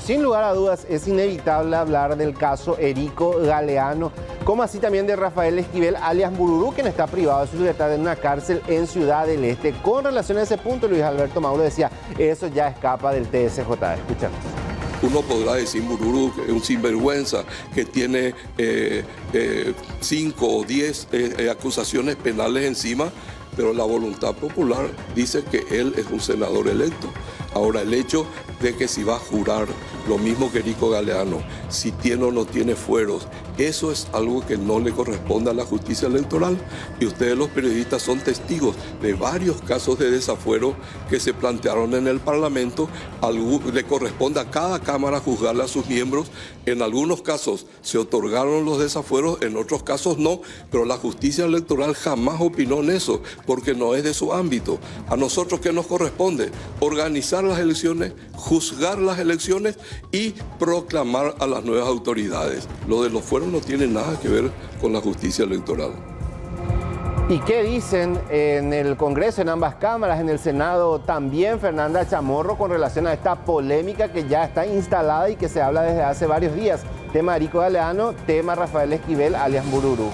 sin lugar a dudas es inevitable hablar del caso Erico Galeano, como así también de Rafael Esquivel, alias Mbururú, quien está privado de su libertad en una cárcel en Ciudad del Este. Con relación a ese punto, Luis Alberto Mauro decía, eso ya escapa del TSJ. Escuchamos. Uno podrá decir Mbururú, que es un sinvergüenza, que tiene 5 o 10 acusaciones penales encima, pero la voluntad popular dice que él es un senador electo. Ahora, el hecho de que si va a jurar lo mismo que Erico Galeano, si tiene o no tiene fueros, eso es algo que no le corresponde a la justicia electoral. Y ustedes los periodistas son testigos de varios casos de desafuero que se plantearon en el Parlamento. Le corresponde a cada Cámara juzgarle a sus miembros. En algunos casos se otorgaron los desafueros, en otros casos no, pero la justicia electoral jamás opinó en eso, porque no es de su ámbito. A nosotros, ¿qué nos corresponde? Organizar las elecciones, juzgar las elecciones y proclamar a las nuevas autoridades. Lo de los fueros no tiene nada que ver con la justicia electoral. ¿Y qué dicen en el Congreso, en ambas cámaras, en el Senado también, Fernanda Chamorro, con relación a esta polémica que ya está instalada y que se habla desde hace varios días? Tema Erico Galeano, tema Rafael Esquivel, alias Mbururú.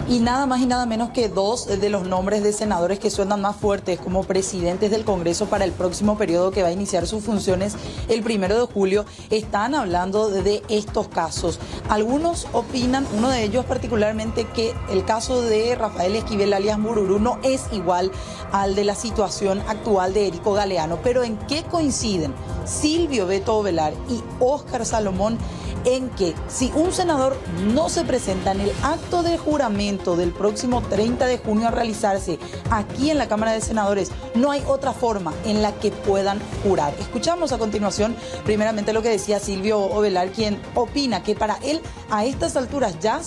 Y nada más y nada menos que 2 de los nombres de senadores que suenan más fuertes como presidentes del Congreso para el próximo periodo que va a iniciar sus funciones el 1 de julio, están hablando de estos casos. Algunos opinan, uno de ellos particularmente, que el caso de Rafael Esquivel, alias Mbururú, no es igual al de la situación actual de Erico Galeano. Pero ¿en qué coinciden Silvio Beto Ovelar y Óscar Salomón? En que si un senador no se presenta en el acto de juramento del próximo 30 de junio a realizarse aquí en la Cámara de Senadores, no hay otra forma en la que puedan jurar. Escuchamos a continuación primeramente lo que decía Silvio Ovelar, quien opina que para él a estas alturas ya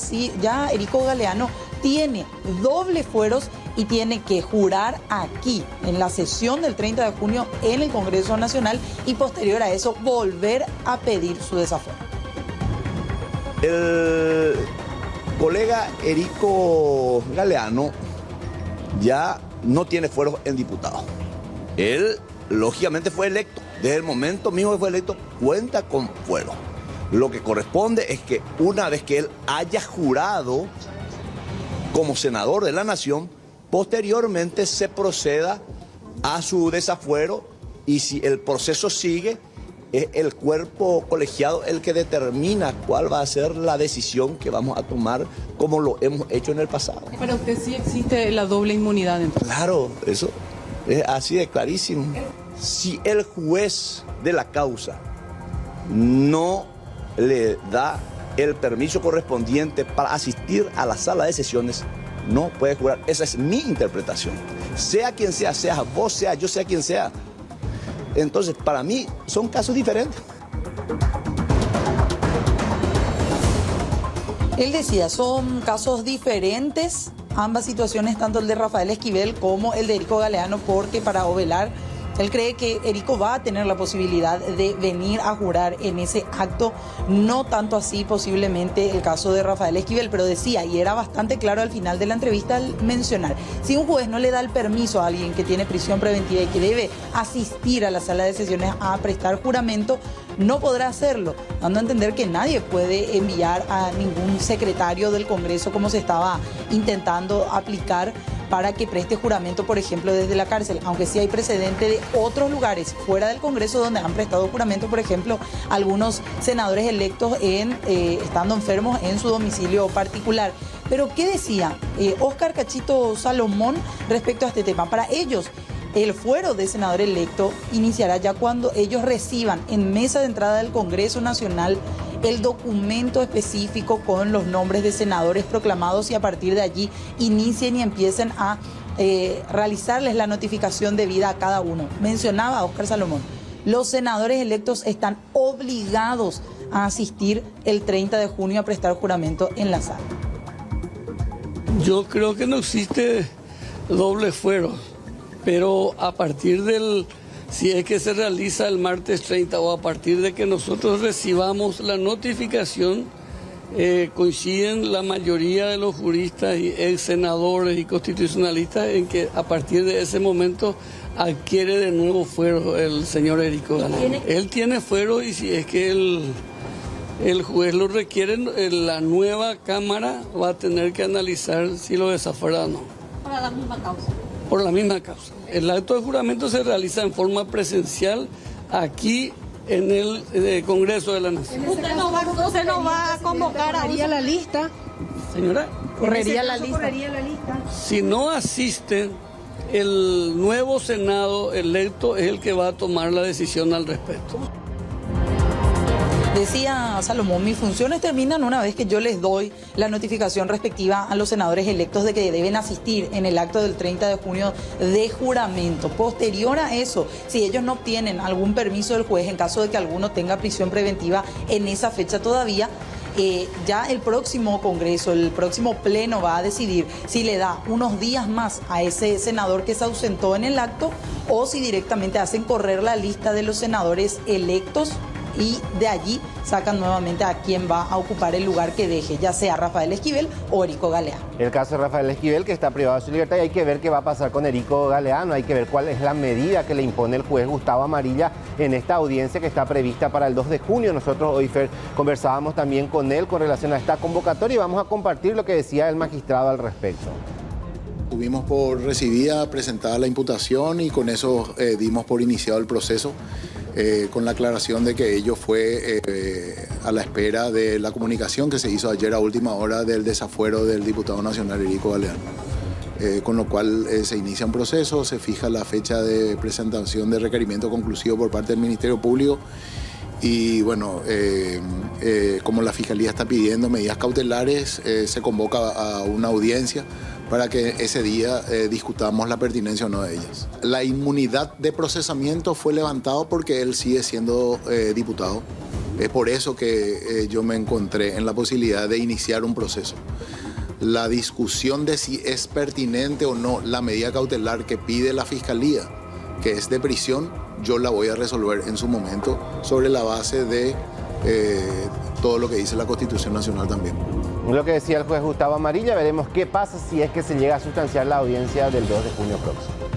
Erico Galeano tiene doble fueros y tiene que jurar aquí en la sesión del 30 de junio en el Congreso Nacional y posterior a eso volver a pedir su desafuero. El colega Erico Galeano ya no tiene fueros en diputado. Él, lógicamente, fue electo. Desde el momento mismo que fue electo, cuenta con fuero. Lo que corresponde es que una vez que él haya jurado como senador de la nación, posteriormente se proceda a su desafuero y si el proceso sigue, es el cuerpo colegiado el que determina cuál va a ser la decisión que vamos a tomar, como lo hemos hecho en el pasado. Para usted sí existe la doble inmunidad, entonces. Claro, eso es así de clarísimo. Si el juez de la causa no le da el permiso correspondiente para asistir a la sala de sesiones, no puede jurar. Esa es mi interpretación. Sea quien sea vos, sea yo, sea quien sea. Entonces, para mí, son casos diferentes. Él decía, son casos diferentes, ambas situaciones, tanto el de Rafael Esquivel como el de Erico Galeano, porque para Ovelar, él cree que Erico va a tener la posibilidad de venir a jurar en ese acto, no tanto así posiblemente el caso de Rafael Esquivel, pero decía, y era bastante claro al final de la entrevista al mencionar, si un juez no le da el permiso a alguien que tiene prisión preventiva y que debe asistir a la sala de sesiones a prestar juramento, no podrá hacerlo, dando a entender que nadie puede enviar a ningún secretario del Congreso como se estaba intentando aplicar para que preste juramento, por ejemplo, desde la cárcel, aunque sí hay precedente de otros lugares fuera del Congreso donde han prestado juramento, por ejemplo, algunos senadores electos estando enfermos en su domicilio particular. Pero, ¿qué decía Óscar Cachito Salomón respecto a este tema? Para ellos, el fuero de senador electo iniciará ya cuando ellos reciban en mesa de entrada del Congreso Nacional el documento específico con los nombres de senadores proclamados y a partir de allí inicien y empiecen a realizarles la notificación debida a cada uno. Mencionaba Óscar Salomón, los senadores electos están obligados a asistir el 30 de junio a prestar juramento en la sala. Yo creo que no existe doble fuero, pero a partir del... Si es que se realiza el martes 30 o a partir de que nosotros recibamos la notificación, coinciden la mayoría de los juristas y ex senadores y constitucionalistas en que a partir de ese momento adquiere de nuevo fuero el señor Erico Galeano. Él tiene fuero y si es que el juez lo requiere, la nueva Cámara va a tener que analizar si lo desafuera o no. Por la misma causa. Por la misma causa. El acto de juramento se realiza en forma presencial aquí en el Congreso de la Nación. ¿Usted no va a convocar a ¿Correría la lista? Señora, ¿Correría la lista? si no asiste, el nuevo Senado electo es el que va a tomar la decisión al respecto. Decía Salomón, mis funciones terminan una vez que yo les doy la notificación respectiva a los senadores electos de que deben asistir en el acto del 30 de junio de juramento. Posterior a eso, si ellos no obtienen algún permiso del juez, en caso de que alguno tenga prisión preventiva en esa fecha todavía, ya el próximo Congreso, el próximo Pleno va a decidir si le da unos días más a ese senador que se ausentó en el acto o si directamente hacen correr la lista de los senadores electos y de allí sacan nuevamente a quien va a ocupar el lugar que deje, ya sea Rafael Esquivel o Erico Galeano. El caso de Rafael Esquivel, que está privado de su libertad, y hay que ver qué va a pasar con Erico Galeano, hay que ver cuál es la medida que le impone el juez Gustavo Amarilla en esta audiencia que está prevista para el 2 de junio. Nosotros hoy, Fer, conversábamos también con él con relación a esta convocatoria y vamos a compartir lo que decía el magistrado al respecto. Tuvimos por recibida, presentada la imputación y con eso dimos por iniciado el proceso. Con la aclaración de que ello fue a la espera de la comunicación que se hizo ayer a última hora del desafuero del diputado nacional Erico Galeano. Con lo cual se inicia un proceso, se fija la fecha de presentación de requerimiento conclusivo por parte del Ministerio Público y bueno, como la Fiscalía está pidiendo medidas cautelares, se convoca a una audiencia para que ese día discutamos la pertinencia o no de ellas. La inmunidad de procesamiento fue levantado porque él sigue siendo diputado. Es por eso que yo me encontré en la posibilidad de iniciar un proceso. La discusión de si es pertinente o no la medida cautelar que pide la Fiscalía, que es de prisión, yo la voy a resolver en su momento sobre la base de todo lo que dice la Constitución Nacional también. Lo que decía el juez Gustavo Amarilla, veremos qué pasa si es que se llega a sustanciar la audiencia del 2 de junio próximo.